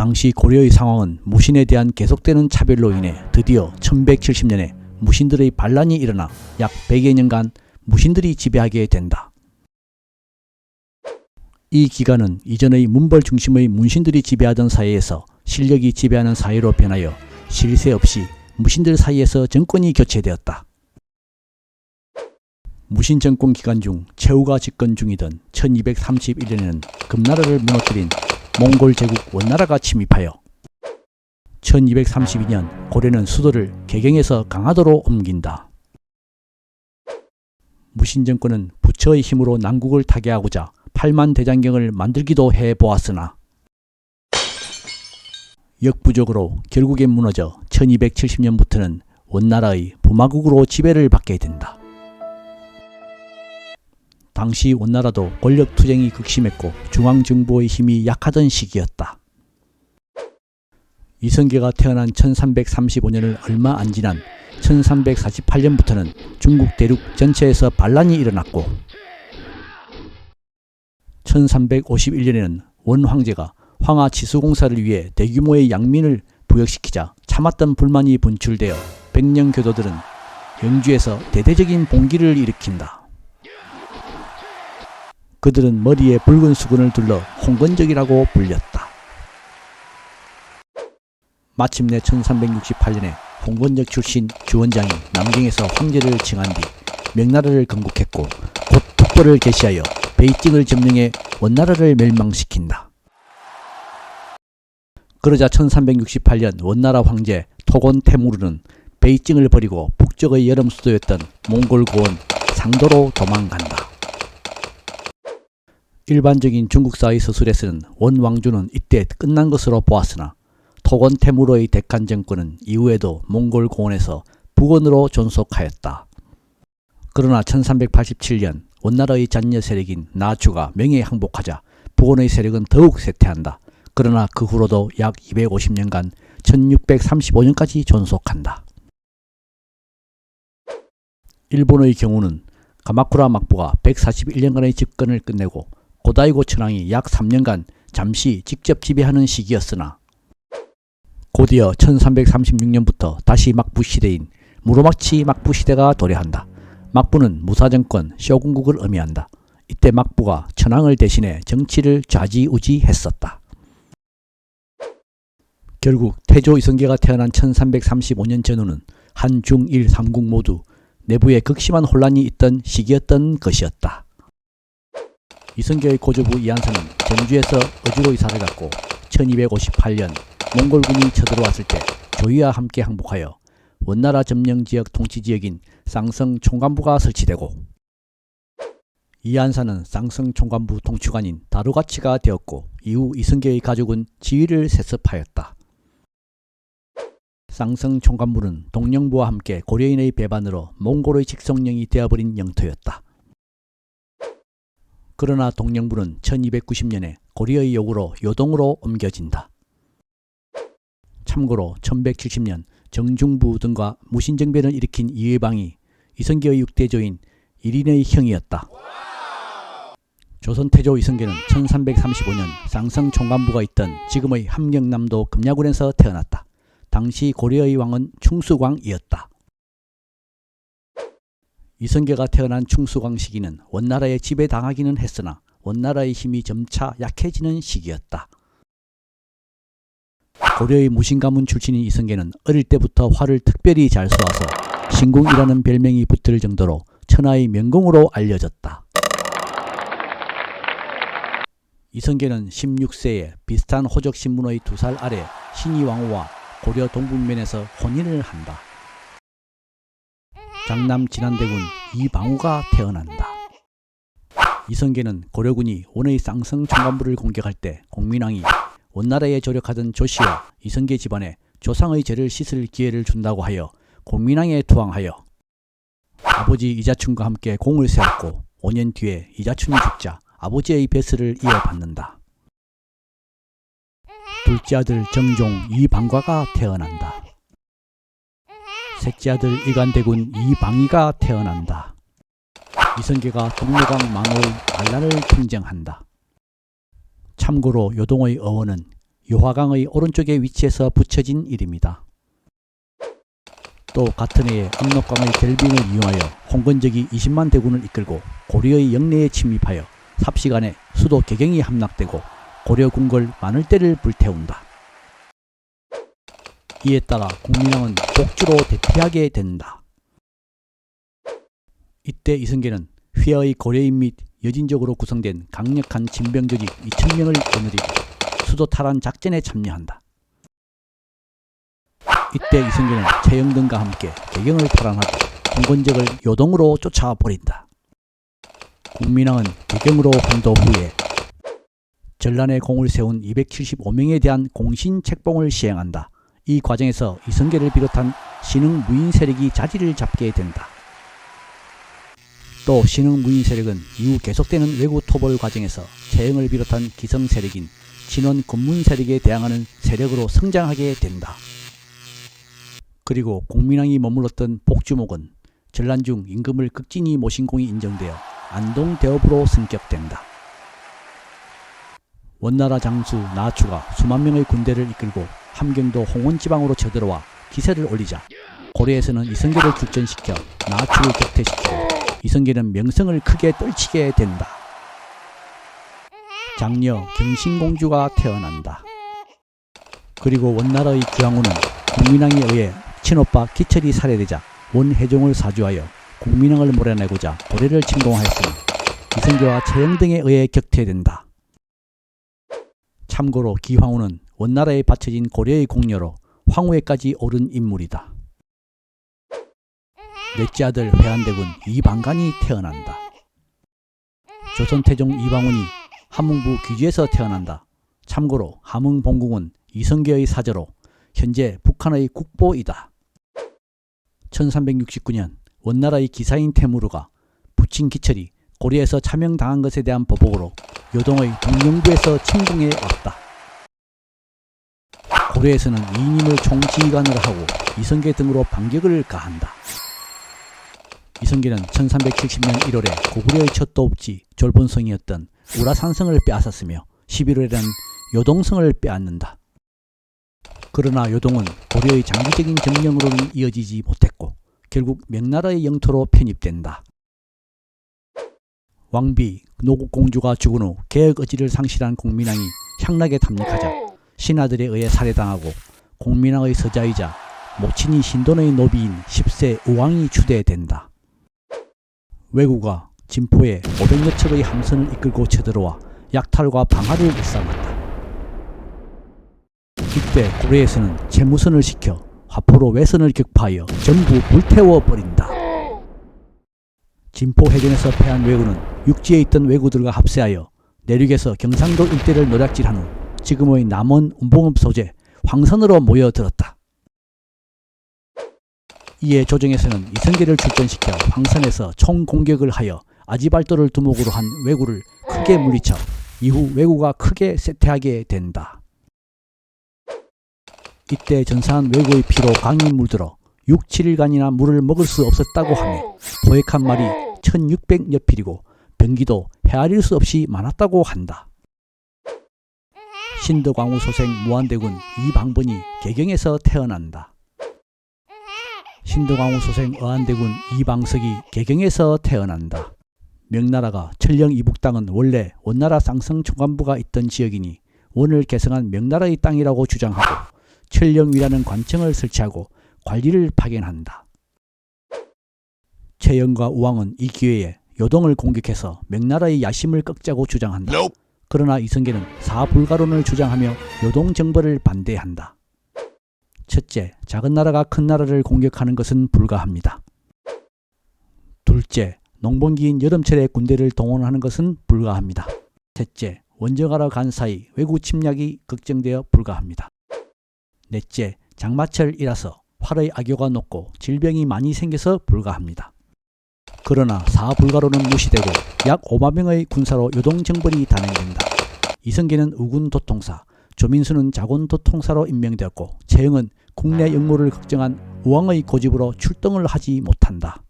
당시 고려의 상황은 무신에 대한 계속되는 차별로 인해 드디어 1170년에 무신들의 반란이 일어나 약 100여 년간 무신들이 지배하게 된다. 이 기간은 이전의 문벌 중심의 문신들이 지배하던 사회에서 실력이 지배하는 사회로 변하여 쉴 새 없이 무신들 사이에서 정권이 교체되었다. 무신 정권 기간 중 최후가 집권 중이던 1231년에는 금나라를 무너뜨린 몽골 제국 원나라가 침입하여 1232년 고려는 수도를 개경에서 강화도로 옮긴다. 무신 정권은 부처의 힘으로 난국을 타개하고자 팔만대장경을 만들기도 해보았으나 역부족으로 결국엔 무너져 1270년부터는 원나라의 부마국으로 지배를 받게 된다. 당시 원나라도 권력투쟁이 극심했고 중앙정부의 힘이 약하던 시기였다. 이성계가 태어난 1335년을 얼마 안 지난 1348년부터는 중국 대륙 전체에서 반란이 일어났고 1351년에는 원 황제가 황하 치수공사를 위해 대규모의 양민을 부역시키자 참았던 불만이 분출되어 백령 교도들은 영주에서 대대적인 봉기를 일으킨다. 그들은 머리에 붉은 수건을 둘러 홍건적이라고 불렸다. 마침내 1368년에 홍건적 출신 주원장이 남경에서 황제를 칭한 뒤 명나라를 건국했고 곧 국보를 개시하여 베이징을 점령해 원나라를 멸망시킨다. 그러자 1368년 원나라 황제 토곤 테무르는 베이징을 버리고 북쪽의 여름 수도였던 몽골 고원 상도로 도망간다. 일반적인 중국사의 서술에서는 원 왕조는 이때 끝난 것으로 보았으나 토곤 테무르의 데칸 정권은 이후에도 몽골 고원에서 북원으로 존속하였다. 그러나 1387년 원나라의 잔여 세력인 나주가 명예에 항복하자 북원의 세력은 더욱 쇠퇴한다. 그러나 그 후로도 약 250년간 1635년까지 존속한다. 일본의 경우는 가마쿠라 막부가 141년간의 집권을 끝내고 고다이고 천황이 약 3년간 잠시 직접 지배하는 시기였으나 곧이어 1336년부터 다시 막부 시대인 무로마치 막부 시대가 도래한다. 막부는 무사정권 쇼군국을 의미한다. 이때 막부가 천황을 대신해 정치를 좌지우지했었다. 결국 태조 이성계가 태어난 1335년 전후는 한, 중, 일, 삼국 모두 내부에 극심한 혼란이 있던 시기였던 것이었다. 이성계의 고조부 이한사는 전주에서 어주로 이사를 갔고 1258년 몽골군이 쳐들어왔을 때 조이와 함께 항복하여 원나라 점령지역 통치지역인 쌍성 총관부가 설치되고 이한사는 쌍성 총관부 통치관인 다루가치가 되었고 이후 이성계의 가족은 지위를 세습하였다. 쌍성 총관부는 동령부와 함께 고려인의 배반으로 몽골의 직속령이 되어버린 영토였다. 그러나 동령부는 1290년에 고려의 요구로 요동으로 옮겨진다. 참고로 1170년 정중부 등과 무신정변을 일으킨 이의방이 이성계의 6대조인 일인의 형이었다. 조선태조 이성계는 1335년 쌍성 총관부가 있던 지금의 함경남도 금야군에서 태어났다. 당시 고려의 왕은 충수광이었다. 이성계가 태어난 충수광 시기는 원나라에 지배당하기는 했으나 원나라의 힘이 점차 약해지는 시기였다. 고려의 무신가문 출신인 이성계는 어릴 때부터 활을 특별히 잘 쏘아서 신궁이라는 별명이 붙을 정도로 천하의 명공으로 알려졌다. 이성계는 16세에 비슷한 호적 신분의 2살 아래 신의왕후와 고려 동북면에서 혼인을 한다. 장남 진안대군 이방우가 태어난다. 이성계는 고려군이 원의 쌍성 총관부를 공격할 때 공민왕이 원나라에 조력하던 조씨와 이성계 집안에 조상의 죄를 씻을 기회를 준다고 하여 공민왕에 투항하여 아버지 이자춘과 함께 공을 세웠고 5년 뒤에 이자춘이 죽자 아버지의 벼슬을 이어받는다. 둘째 아들 정종 이방과가 태어난다. 셋째 아들 이간대군 이방이가 태어난다. 이성계가 동묘강 만호의 반란을 평정한다. 참고로 요동의 어원은 요화강의 오른쪽에 위치해서 붙여진 일입니다. 또 같은 해에 압록강의 결빙을 이용하여 홍건적이 20만 대군을 이끌고 고려의 영내에 침입하여 삽시간에 수도 개경이 함락되고 고려 궁궐 많을 때를 불태운다. 이에 따라 공민왕은 복주로 대피하게 된다. 이때 이성계는 휘하의 고려인 및 여진족으로 구성된 강력한 진병조직 2000명을 거느리고 수도 탈환 작전에 참여한다. 이때 이성계는 최영 등과 함께 개경을 탈환하고 홍건적을 요동으로 쫓아버린다. 공민왕은 개경으로 환도 후에 전란에 공을 세운 275명에 대한 공신 책봉을 시행한다. 이 과정에서 이성계를 비롯한 신흥 무인 세력이 자리를 잡게 된다. 또 신흥 무인 세력은 이후 계속되는 외구 토벌 과정에서 최영을 비롯한 기성 세력인 진원 군문 세력에 대항하는 세력으로 성장하게 된다. 그리고 공민왕이 머물렀던 복주목은 전란 중 임금을 극진히 모신 공이 인정되어 안동대업으로 승격된다. 원나라 장수 나추가 수만 명의 군대를 이끌고 함경도 홍원지방으로 쳐들어와 기세를 올리자 고려에서는 이성계를 출전시켜 나추를 격퇴시키고 이성계는 명성을 크게 떨치게 된다. 장녀 경신공주가 태어난다. 그리고 원나라의 규황후는 공민왕에 의해 친오빠 기철이 살해되자 원혜종을 사주하여 공민왕을 몰아내고자 고려를 침공하였으나 이성계와 최영 등에 의해 격퇴된다. 참고로 기황후는 원나라에 바쳐진 고려의 공녀로 황후에까지 오른 인물이다. 넷째 아들 회한대군 이방간이 태어난다. 조선태종 이방훈이 함흥부 귀주에서 태어난다. 참고로 함흥봉궁은 이성계의 사저로 현재 북한의 국보이다. 1369년 원나라의 기사인 태무르가 부친 기철이 고려에서 차명당한 것에 대한 보복으로 요동의 동령부에서 침공해 왔다. 고려에서는 이인임을 총지휘관을 하고 이성계 등으로 반격을 가한다. 이성계는 1370년 1월에 고구려의 첫 도읍지 졸본성이었던 우라산성을 빼앗았으며 11월에는 요동성을 빼앗는다. 그러나 요동은 고려의 장기적인 점령으로는 이어지지 못했고 결국 명나라의 영토로 편입된다. 왕비 노국공주가 죽은 후 계획 의지를 상실한 공민왕이 향락에 탐닉하자 신하들에 의해 살해당하고 공민왕의 서자이자 모친이 신돈의 노비인 10세 우왕이 추대된다. 왜구가 진포에 500여 척의 함선을 이끌고 쳐들어와 약탈과 방화를 일삼았다. 이때 고려에서는 재무선을 시켜 화포로 외선을 격파하여 전부 불태워버린다. 진포해전에서 패한 왜구는 육지에 있던 왜구들과 합세하여 내륙에서 경상도 일대를 노략질한 후 지금의 남원 운봉읍 소재 황선으로 모여들었다. 이에 조정에서는 이성계를 출전시켜 황선에서 총공격을 하여 아지발도를 두목으로 한 왜구를 크게 물리쳐 이후 왜구가 크게 쇠퇴하게 된다. 이때 전사한 왜구의 피로 강이 물들어 6, 7일간이나 물을 먹을 수 없었다고 하며 포획한 말이 1600여 필이고 병기도 헤아릴 수 없이 많았다고 한다. 신덕왕후 소생 무한대군 이방번이 개경에서 태어난다. 신덕왕후 소생 어한대군 이방석이 개경에서 태어난다. 명나라가 천령 이북 땅은 원래 원나라 쌍성 총관부가 있던 지역이니 원을 개성한 명나라의 땅이라고 주장하고 천령위라는 관청을 설치하고 관리를 파견한다. 최영과 우왕은 이 기회에 요동을 공격해서 명나라의 야심을 꺾자고 주장한다. 그러나 이성계는 사불가론을 주장하며 요동 정벌을 반대한다. 첫째, 작은 나라가 큰 나라를 공격하는 것은 불가합니다. 둘째, 농번기인 여름철에 군대를 동원하는 것은 불가합니다. 셋째, 원정하러 간 사이 외구 침략이 걱정되어 불가합니다. 넷째, 장마철이라서 활의 악효가 높고 질병이 많이 생겨서 불가합니다. 그러나 사불가로는 무시되고 약 5만 명의 군사로 요동정벌이 단행된다. 이성계는 우군도통사, 조민수는 자곤도통사로 임명되었고 최영은 국내 역무를 걱정한 우왕의 고집으로 출동을 하지 못한다.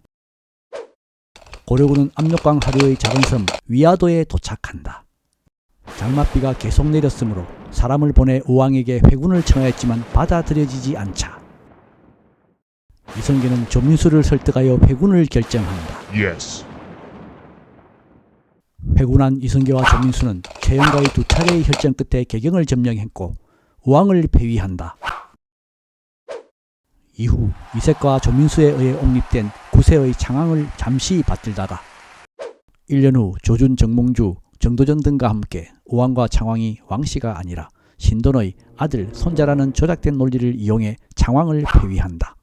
고려군은 압록강 하류의 작은 섬 위아도에 도착한다. 장맛비가 계속 내렸으므로 사람을 보내 우왕에게 회군을 청하였지만 받아들여지지 않자 이성계는 조민수를 설득하여 회군을 결정한다. Yes. 회군한 이성계와 조민수는 최영과의 두 차례의 혈전 끝에 개경을 점령했고 우왕을 폐위한다. 이후 이색과 조민수에 의해 옹립된 구세의 창왕을 잠시 받들다가 1년 후 조준, 정몽주, 정도전 등과 함께 우왕과 창왕이 왕씨가 아니라 신돈의 아들, 손자라는 조작된 논리를 이용해 창왕을 폐위한다.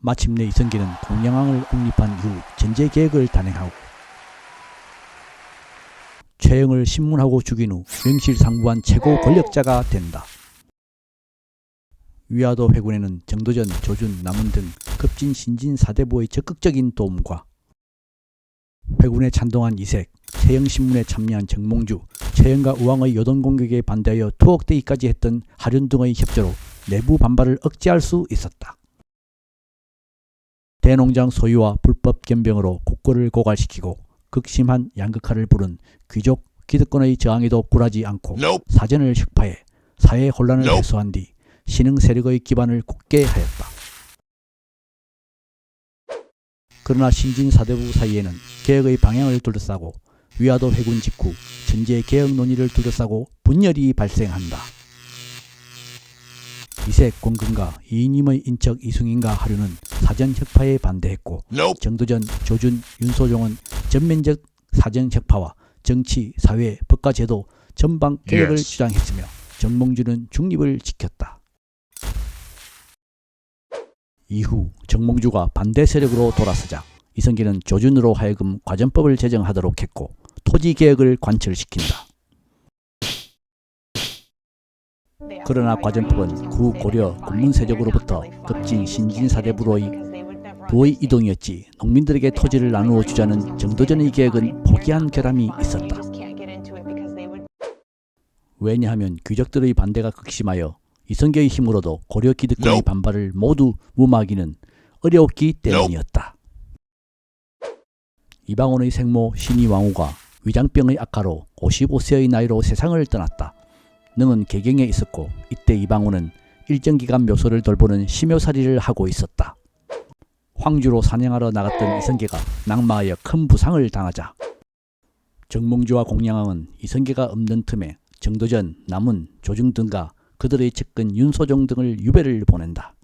마침내 이성계는 공양왕을 옹립한 이후 전제 계획을 단행하고 최영을 신문하고 죽인 후 명실상부한 최고 권력자가 된다. 위화도 회군에는 정도전, 조준, 남은 등 급진 신진 사대부의 적극적인 도움과 회군에 찬동한 이색, 최영신문에 참여한 정몽주, 최영과 우왕의 요동 공격에 반대하여 투옥되기까지 했던 하륜 등의 협조로 내부 반발을 억제할 수 있었다. 대농장 소유와 불법 겸병으로 국고를 고갈시키고 극심한 양극화를 부른 귀족 기득권의 저항에도 굴하지 않고 사전을 혁파해 사회 혼란을 해소한 뒤 신흥 세력의 기반을 굳게 하였다. 그러나 신진 사대부 사이에는 개혁의 방향을 둘러싸고 위화도 회군 직후 전제 개혁 논의를 둘러싸고 분열이 발생한다. 이색 권근과 이인임의 인척 이승인과 하류는 사전 혁파에 반대했고 정도전, 조준, 윤소종은 전면적 사전 혁파와 정치, 사회, 법과 제도 전방 개혁을 주장했으며 정몽주는 중립을 지켰다. 이후 정몽주가 반대 세력으로 돌아서자 이성계는 조준으로 하여금 과전법을 제정하도록 했고 토지개혁을 관철시킨다. 그러나 과전법은 구 고려 군문세족으로부터 급진 신진사대부로의 부의 이동이었지 농민들에게 토지를 나누어 주자는 정도전의 계획은 포기한 결함이 있었다. 왜냐하면 귀족들의 반대가 극심하여 이성계의 힘으로도 고려 기득권의 반발을 모두 무마하기는 어려웠기 때문이었다. 이방원의 생모 신의왕후가 위장병의 악화로 55세의 나이로 세상을 떠났다. 능은 개경에 있었고 이때 이방원은 일정 기간 묘소를 돌보는 심묘살이를 하고 있었다. 황주로 사냥하러 나갔던 이성계가 낙마하여 큰 부상을 당하자 정몽주와 공양왕은 이성계가 없는 틈에 정도전, 남은, 조중 등과 그들의 측근 윤소종 등을 유배를 보낸다.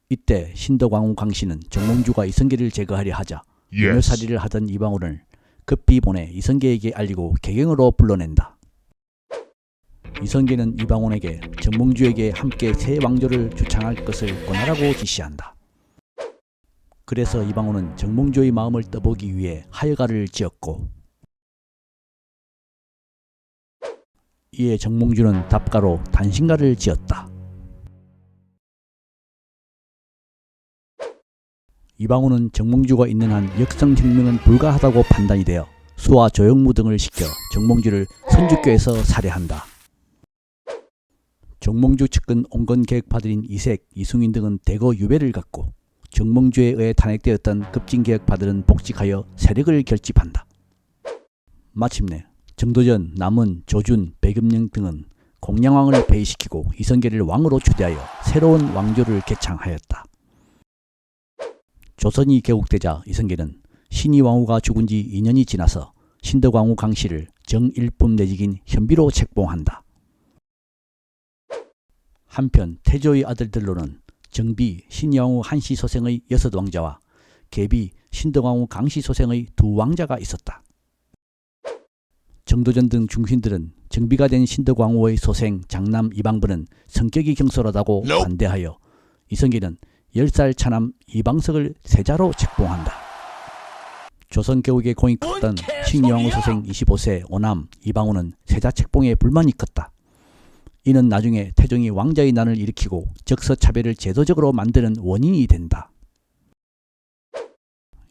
이때 신덕왕후 강씨는 정몽주가 이성계를 제거하려 하자 묘살이를 하던 이방원을 급히 보내 이성계에게 알리고 개경으로 불러낸다. 이성계는 이방원에게 정몽주에게 함께 새 왕조를 주창할 것을 권하라고 지시한다. 그래서 이방원은 정몽주의 마음을 떠보기 위해 하여가를 지었고 이에 정몽주는 답가로 단신가를 지었다. 이방원은 정몽주가 있는 한 역성혁명은 불가하다고 판단이 되어 수와 조영무 등을 시켜 정몽주를 선주교에서 살해한다. 정몽주 측근 온건개혁파들인 이색, 이승인 등은 대거 유배를 갔고 정몽주에 의해 탄핵되었던 급진개혁파들은 복직하여 세력을 결집한다. 마침내 정도전, 남은, 조준, 백음령 등은 공양왕을 폐위시키고 이성계를 왕으로 추대하여 새로운 왕조를 개창하였다. 조선이 개국되자 이성계는 신의왕후가 죽은 지 2년이 지나서 신덕왕후 강씨를 정일품 내직인 현비로 책봉한다. 한편 태조의 아들들로는 정비, 신의왕후 한씨 소생의 6왕자와 계비, 신덕왕후 강씨 소생의 2왕자가 있었다. 정도전 등 중신들은 정비가 된 신덕왕후의 소생 장남 이방부는 성격이 경솔하다고 반대하여 이성계는 10살 차남 이방석을 세자로 책봉한다. 조선 개국에 공이 컸던 신의왕후 소생 25세 오남 이방우는 세자 책봉에 불만이 컸다. 이는 나중에 태종이 왕자의 난을 일으키고 적서차별을 제도적으로 만드는 원인이 된다.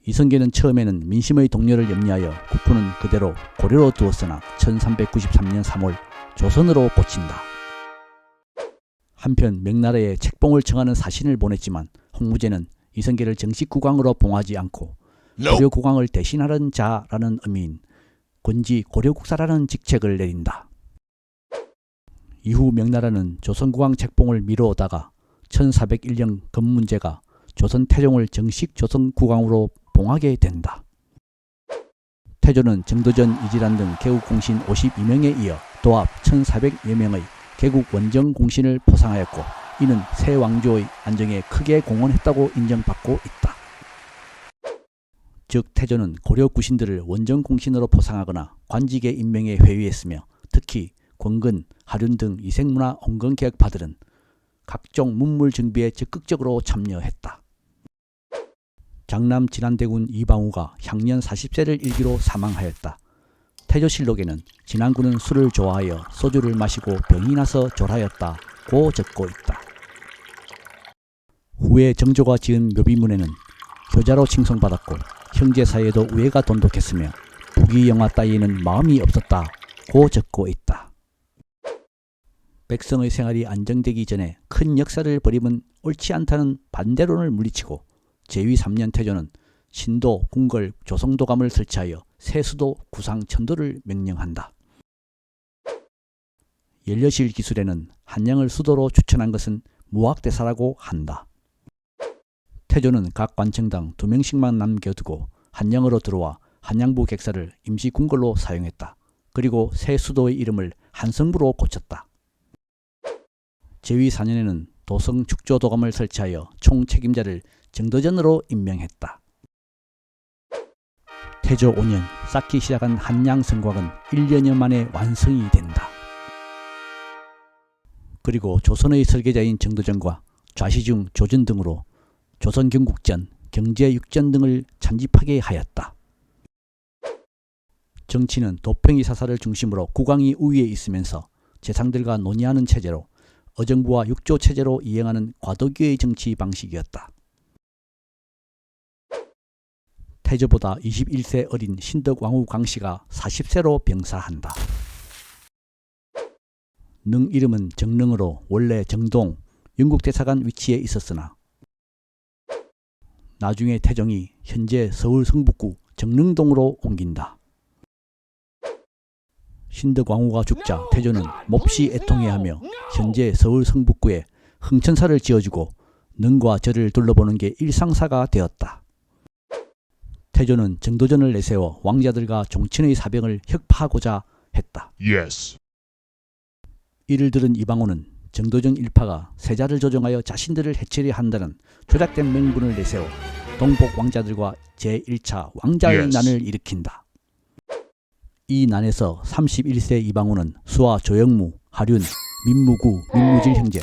이성계는 처음에는 민심의 동료를 염려하여 국부는 그대로 고려로 두었으나 1393년 3월 조선으로 고친다. 한편 명나라에 책봉을 청하는 사신을 보냈지만 홍무제는 이성계를 정식 국왕으로 봉하지 않고 고려 국왕을 대신하는 자라는 의미인 권지 고려국사라는 직책을 내린다. 이후 명나라는 조선국왕 책봉을 미뤄오다가 1401년 검문제가 조선 태종을 정식 조선국왕으로 봉하게 된다. 태조는 정도전, 이질환 등 개국공신 52명에 이어 도합 1400여 명의 개국 원정 공신을 포상하였고, 이는 새 왕조의 안정에 크게 공헌했다고 인정받고 있다. 즉 태조는 고려 구신들을 원정 공신으로 포상하거나 관직에 임명해 회유했으며, 특히 권근, 하륜 등 이색문화 온건개혁파들은 각종 문물 정비에 적극적으로 참여했다. 장남 진안대군 이방우가 향년 40세를 일기로 사망하였다. 태조실록에는 진안군은 술을 좋아하여 소주를 마시고 병이 나서 졸하였다고 적고 있다. 후에 정조가 지은 묘비문에는 효자로 칭송받았고 형제 사이에도 우애가 돈독했으며 부귀영화 따위에는 마음이 없었다고 적고 있다. 백성의 생활이 안정되기 전에 큰 역사를 벌이면 옳지 않다는 반대론을 물리치고 제위 3년 태조는 신도, 궁궐, 조성도감을 설치하여 새 수도 구상 천도를 명령한다. 연려실 기술에는 한양을 수도로 추천한 것은 무학대사라고 한다. 태조는 각 관청당 2명씩만 남겨두고 한양으로 들어와 한양부 객사를 임시 궁궐로 사용했다. 그리고 새 수도의 이름을 한성부로 고쳤다. 제위 4년에는 도성 축조도감을 설치하여 총책임자를 정도전으로 임명했다. 태조 5년 쌓기 시작한 한양 성곽은 1년여 만에 완성이 된다. 그리고 조선의 설계자인 정도전과 좌시중 조전 등으로 조선 경국전, 경제육전 등을 찬집하게 하였다. 정치는 도평이 사사를 중심으로 국왕이 우위에 있으면서 재상들과 논의하는 체제로 어정부와 육조 체제로 이행하는 과도기의 정치 방식이었다. 태조보다 21세 어린 신덕왕후 광씨가 40세로 병사한다. 능 이름은 정릉으로 원래 정동, 영국대사관 위치에 있었으나 나중에 태종이 현재 서울 성북구 정릉동으로 옮긴다. 신덕왕후가 죽자 태조는 몹시 애통해하며 현재 서울 성북구에 흥천사를 지어주고 능과 절을 둘러보는 게 일상사가 되었다. 태조는 정도전을 내세워 왕자들과 종친의 사병을 혁파하고자 했다. Yes. 이를 들은 이방원은 정도전 일파가 세자를 조종하여 자신들을 해치려 한다는 조작된 명분을 내세워 동복 왕자들과 제1차 왕자의 Yes. 난을 일으킨다. 이 난에서 31세 이방원은 수하 조영무, 하륜, 민무구, 민무질 형제,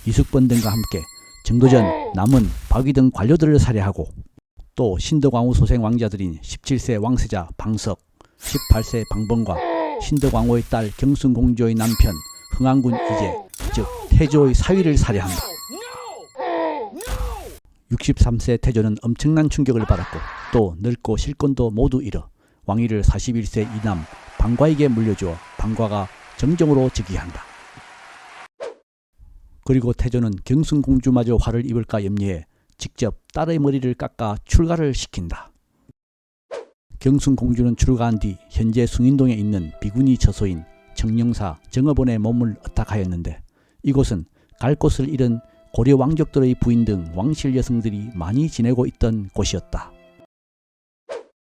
이숙번 등과 함께 정도전, 남은, 박위 등 관료들을 살해하고 또 신덕왕후 소생 왕자들인 17세 왕세자 방석, 18세 방번과 신덕왕후의 딸 경순공주의 남편 흥안군 이제, 즉 태조의 사위를 살해한다. 63세 태조는 엄청난 충격을 받았고 또 늙고 실권도 모두 잃어 왕위를 41세 이남 방과에게 물려주어 방과가 정정으로 즉위한다. 그리고 태조는 경순공주마저 화를 입을까 염려해 직접 딸의 머리를 깎아 출가를 시킨다. 경순공주는 출가한 뒤 현재 숭인동에 있는 비구니 처소인 청령사 정업원에 몸을 의탁하였는데, 이곳은 갈 곳을 잃은 고려 왕족들의 부인 등 왕실 여성들이 많이 지내고 있던 곳이었다.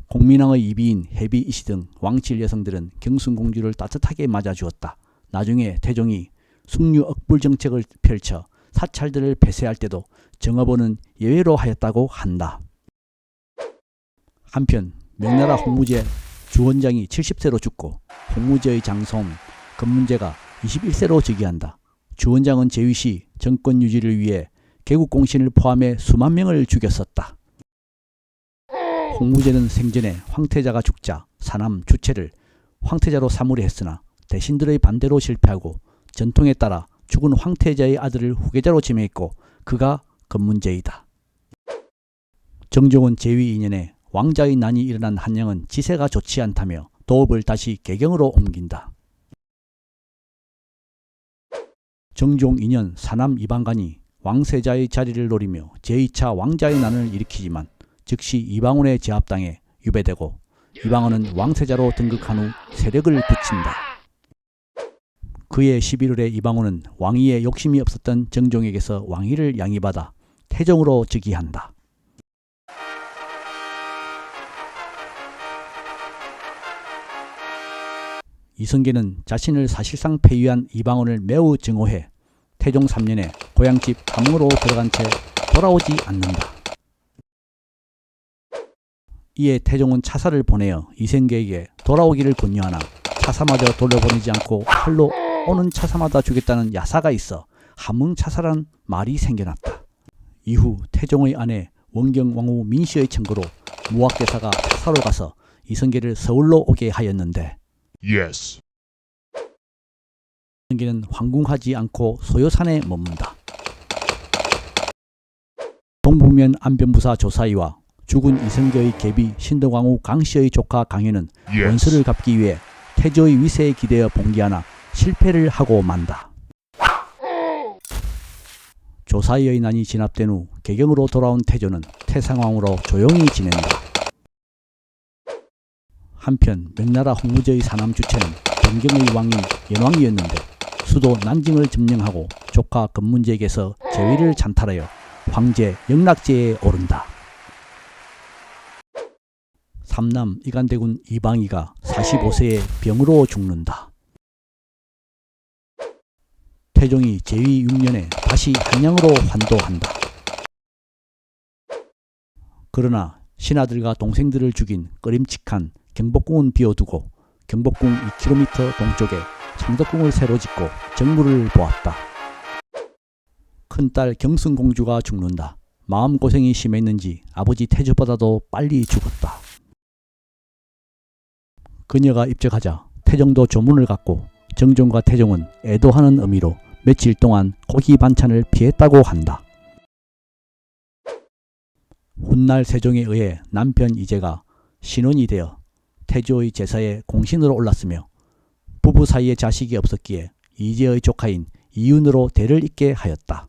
공민왕의 이비인 해비 이씨 등 왕실 여성들은 경순공주를 따뜻하게 맞아주었다. 나중에 태종이 숙류 억불 정책을 펼쳐 사찰들을 폐쇄할 때도 정업원은 예외로 하였다고 한다. 한편 명나라 홍무제 주원장이 70세로 죽고 홍무제의 장손 검문제가 21세로 즉위한다. 주원장은 재위 시 정권 유지를 위해 개국공신을 포함해 수만 명을 죽였었다. 홍무제는 생전에 황태자가 죽자 사남 주체를 황태자로 삼으려 했으나 대신들의 반대로 실패하고 전통에 따라 죽은 황태자의 아들을 후계자로 지명했고 그가 검문제이다. 정종은 제위 2년에 왕자의 난이 일어난 한양은 지세가 좋지 않다며 도읍을 다시 개경으로 옮긴다. 정종 2년 사남 이방간이 왕세자의 자리를 노리며 제2차 왕자의 난을 일으키지만 즉시 이방원에 제압당해 유배되고 이방원은 왕세자로 등극한 후 세력을 붙인다. 그해 11월에 이방원은 왕위에 욕심이 없었던 정종에게서 왕위를 양위받아 태종으로 즉위한다. 이성계는 자신을 사실상 폐위한 이방원을 매우 증오해 태종 3년에 고향집 함흥으로 들어간 채 돌아오지 않는다. 이에 태종은 차사를 보내어 이성계에게 돌아오기를 권유하나 차사마저 돌려보내지 않고 칼로 오는 차사마다 주겠다는 야사가 있어 함흥 차사란 말이 생겨났다. 이후 태종의 아내 원경왕후 민씨의 청구로 무학대사가 차사로 가서 이성계를 서울로 오게 하였는데 Yes. 이성계는 황궁하지 않고 소요산에 머문다. 동북면 안변부사 조사이와 죽은 이성계의 계비 신덕왕후 강씨의 조카 강현은 Yes. 원수를 갚기 위해 태조의 위세에 기대어 봉기하나 실패를 하고 만다. 조사이의 난이 진압된 후 개경으로 돌아온 태조는 태상왕으로 조용히 지낸다. 한편 명나라 홍무제의 사남 주체는 변경의 왕인 연왕이었는데 수도 난징을 점령하고 조카 건문제에게서 제위를 찬탈하여 황제 영락제에 오른다. 삼남 이간대군 이방이가 45세에 병으로 죽는다. 태종이 제위 6년에 다시 한양으로 환도한다. 그러나 신하들과 동생들을 죽인 꺼림칙한 경복궁은 비워두고 경복궁 2km 동쪽에 창덕궁을 새로 짓고 정무를 보았다. 큰딸 경순공주가 죽는다. 마음고생이 심했는지 아버지 태조보다도 빨리 죽었다. 그녀가 입적하자 태종도 조문을 갖고 정종과 태종은 애도하는 의미로 며칠 동안 고기 반찬을 피했다고 한다. 훗날 세종에 의해 남편 이제가 신혼이 되어 태조의 제사에 공신으로 올랐으며 부부 사이에 자식이 없었기에 이제의 조카인 이윤으로 대를 잇게 하였다.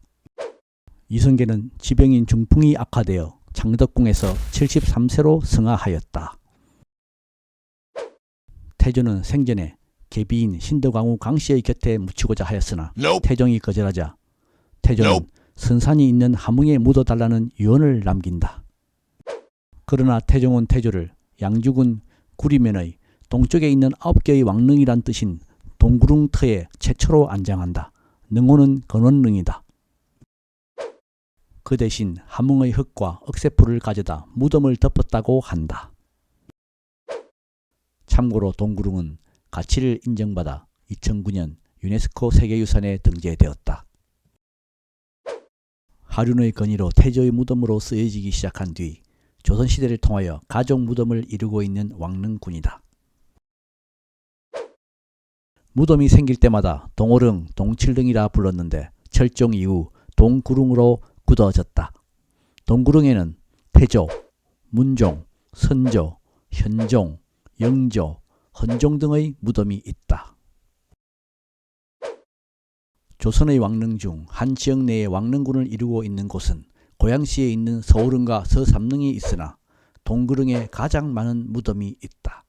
이성계는 지병인 중풍이 악화되어 창덕궁에서 73세로 승하하였다. 태조는 생전에 계비인 신덕왕후 강씨의 곁에 묻히고자 하였으나 Nope. 태종이 거절하자 태조는 Nope. 선산이 있는 함흥에 묻어달라는 유언을 남긴다. 그러나 태종은 태조를 양주군 구리면의 동쪽에 있는 9개의 왕릉이란 뜻인 동구릉터에 최초로 안장한다. 능호는 건원릉이다. 그 대신 함흥의 흙과 억새풀을 가져다 무덤을 덮었다고 한다. 참고로 동구릉은 가치를 인정받아 2009년 유네스코 세계유산에 등재되었다. 하륜의 건의로 태조의 무덤으로 쓰여지기 시작한 뒤 조선시대를 통하여 가족 무덤을 이루고 있는 왕릉군이다. 무덤이 생길 때마다 동오릉, 동칠릉이라 불렀는데 철종 이후 동구릉으로 굳어졌다. 동구릉에는 태조, 문종, 선조, 현종, 영조, 헌종 등의 무덤이 있다. 조선의 왕릉 중 한 지역 내에 왕릉군을 이루고 있는 곳은 고양시에 있는 서울릉과 서삼릉이 있으나 동구릉에 가장 많은 무덤이 있다.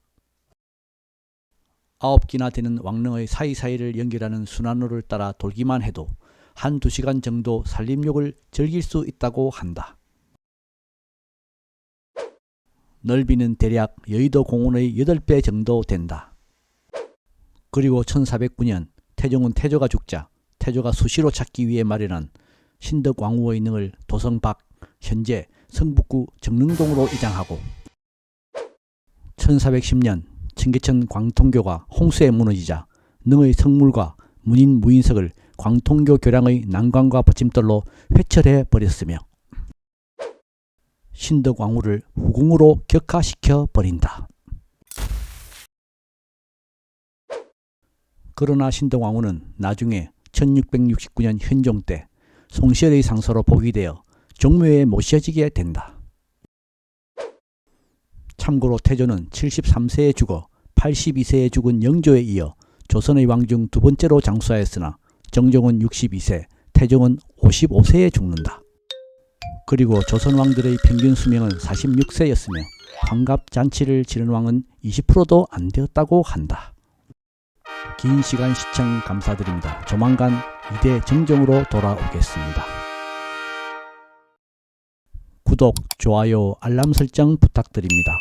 9개나 되는 왕릉의 사이사이를 연결하는 순환로를 따라 돌기만 해도 1~2시간 정도 산림욕을 즐길 수 있다고 한다. 넓이는 대략 여의도 공원의 8배 정도 된다. 그리고 1409년 태종은 태조가 죽자 태조가 수시로 찾기 위해 마련한 신덕왕후의 능을 도성 밖 현재 성북구 정릉동으로 이장하고 1410년 청계천 광통교가 홍수에 무너지자 능의 성물과 문인 무인석을 광통교 교량의 난관과 받침돌로 회철해 버렸으며 신덕왕후를 후궁으로 격하시켜 버린다. 그러나 신덕왕후는 나중에 1669년 현종 때 송시열의 상서로 복위되어 종묘에 모셔지게 된다. 참고로 태조는 73세에 죽어 82세에 죽은 영조에 이어 조선의 왕 중 2번째로 장수하였으나 정종은 62세, 태종은 55세에 죽는다. 그리고 조선 왕들의 평균 수명은 46세였으며 환갑 잔치를 치른 왕은 20%도 안 되었다고 한다. 긴 시간 시청 감사드립니다. 조만간 2대 정정으로 돌아오겠습니다. 구독, 좋아요, 알람 설정 부탁드립니다.